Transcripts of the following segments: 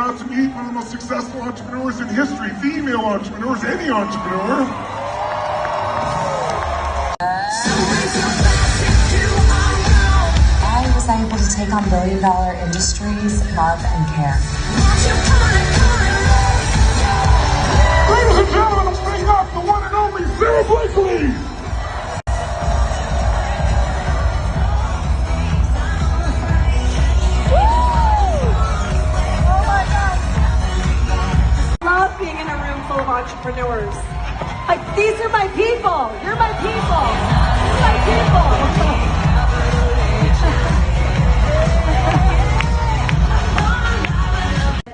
about to meet one of the most successful entrepreneurs in history, female entrepreneurs, any entrepreneur. I was able to take on billion-dollar industries, love, and care. Ladies and gentlemen, let's bring up the one and only Sara Blakely. Being in a room full of entrepreneurs. Like, these are my people. You're my people. You're my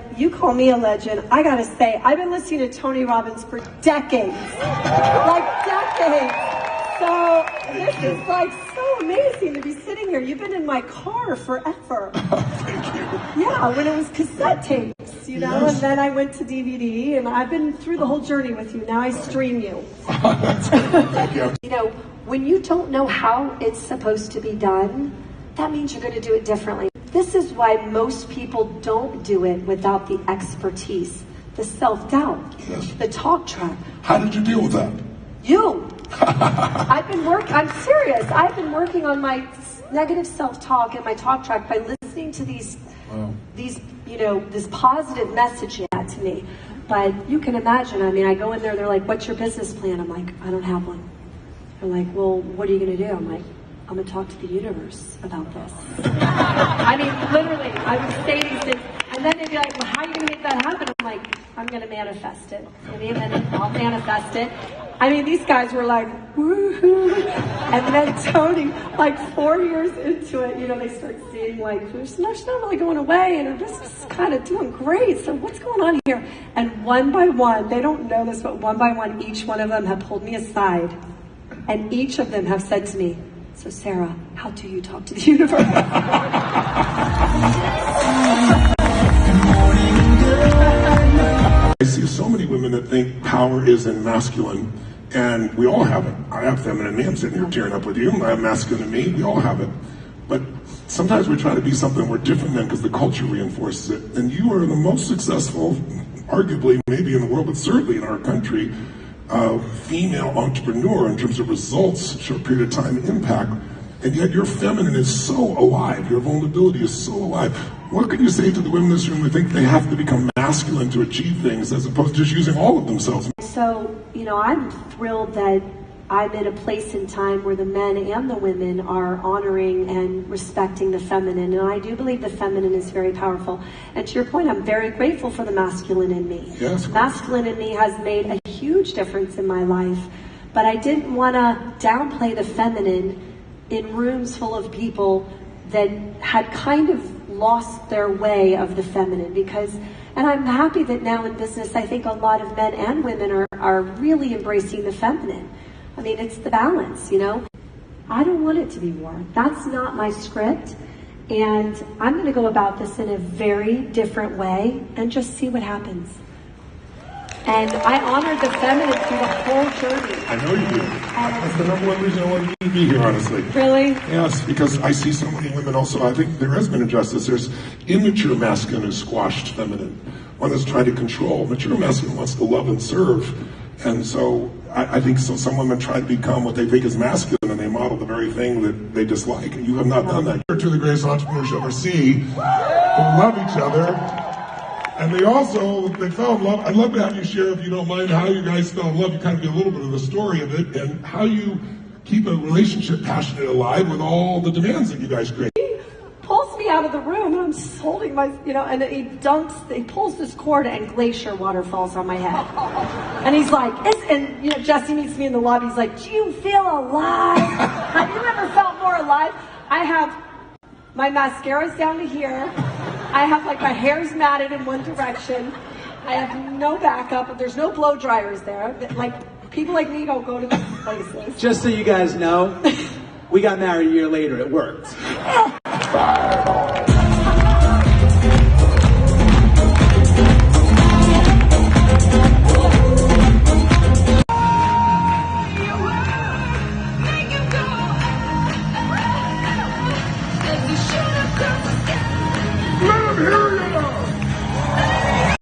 people. You call me a legend. I gotta say, I've been listening to Tony Robbins for decades. Like, decades. So this is like so amazing to be sitting here. You've been in my car forever. Thank you. Yeah, when it was cassette tapes, you know, Yes. and then I went to DVD, and I've been through the whole journey with you. Now I stream you. That's good. Thank you. You know, when you don't know how it's supposed to be done, that means you're going to do it differently. This is why most people don't do it without the expertise, the self-doubt, Yes. the talk track. How did you deal with that? You. I'm serious. I've been working on my negative self-talk and my talk track by listening to these, you know, this positive messaging to me. But you can imagine, I mean, I go in there, they're like, what's your business plan? I'm like, I don't have one. They're like, well, what are you going to do? I'm like, I'm going to talk to the universe about this. I mean, literally, I would say these things. And then they'd be like, well, how are you going to make that happen? I'm like, I'm going to manifest it. Give me a minute, I'll manifest it. I mean, these guys were like, woohoo. And then Tony, like 4 years into it, you know, they start seeing like, she's not really going away and her business is kind of doing great. So what's going on here? And one by one, they don't know this, but one by one, each one of them have pulled me aside. And each of them have said to me, so Sara, how do you talk to the universe? I see so many women that think power is in masculine, and we all have it. I have feminine me. I'm sitting here tearing up with you. I have masculine in me. We all have it. But sometimes we try to be something we're different than because the culture reinforces it. And you are the most successful, arguably, maybe in the world, but certainly in our country, female entrepreneur in terms of results, short period of time impact. And yet your feminine is so alive. Your vulnerability is so alive. What could you say to the women in this room who think they have to become masculine to achieve things as opposed to just using all of themselves? So, you know, I'm thrilled that I'm in a place in time where the men and the women are honoring and respecting the feminine. And I do believe the feminine is very powerful. And to your point, I'm very grateful for the masculine in me. Yes. Masculine in me has made a huge difference in my life. But I didn't want to downplay the feminine in rooms full of people that had kind of lost their way of the feminine. Because, and I'm happy that now in business, I think a lot of men and women are really embracing the feminine. I mean, it's the balance, you know. I don't want it to be war. That's not my script. And I'm going to go about this in a very different way and just see what happens. And I honored the feminine through the whole journey. I know you do. That's the number one reason I wanted you to be here, honestly. Really? Yes, because I see so many women also. I think there has been injustice. There's immature masculine who's squashed feminine. One that's trying to control. Mature masculine wants to love and serve. And so I think so some women try to become what they think is masculine and they model the very thing that they dislike. And you have not done that. You're two of the greatest entrepreneurs you'll ever see who love each other. And they fell in love. I'd love to have you share, if you don't mind, how you guys fell in love. You kind of get a little bit of the story of it and how you keep a relationship passionate alive with all the demands that you guys create. He pulls me out of the room and I'm just holding my, you know, and he pulls this cord and glacier water falls on my head. And he's like, and you know, Jesse meets me in the lobby. He's like, do you feel alive? Have you ever felt more alive? I have my mascara's down to here. I have like my hair's matted in one direction. I have no backup. There's no blow dryers there. Like people like me don't go to these places. Just so you guys know, we got married a year later. It worked.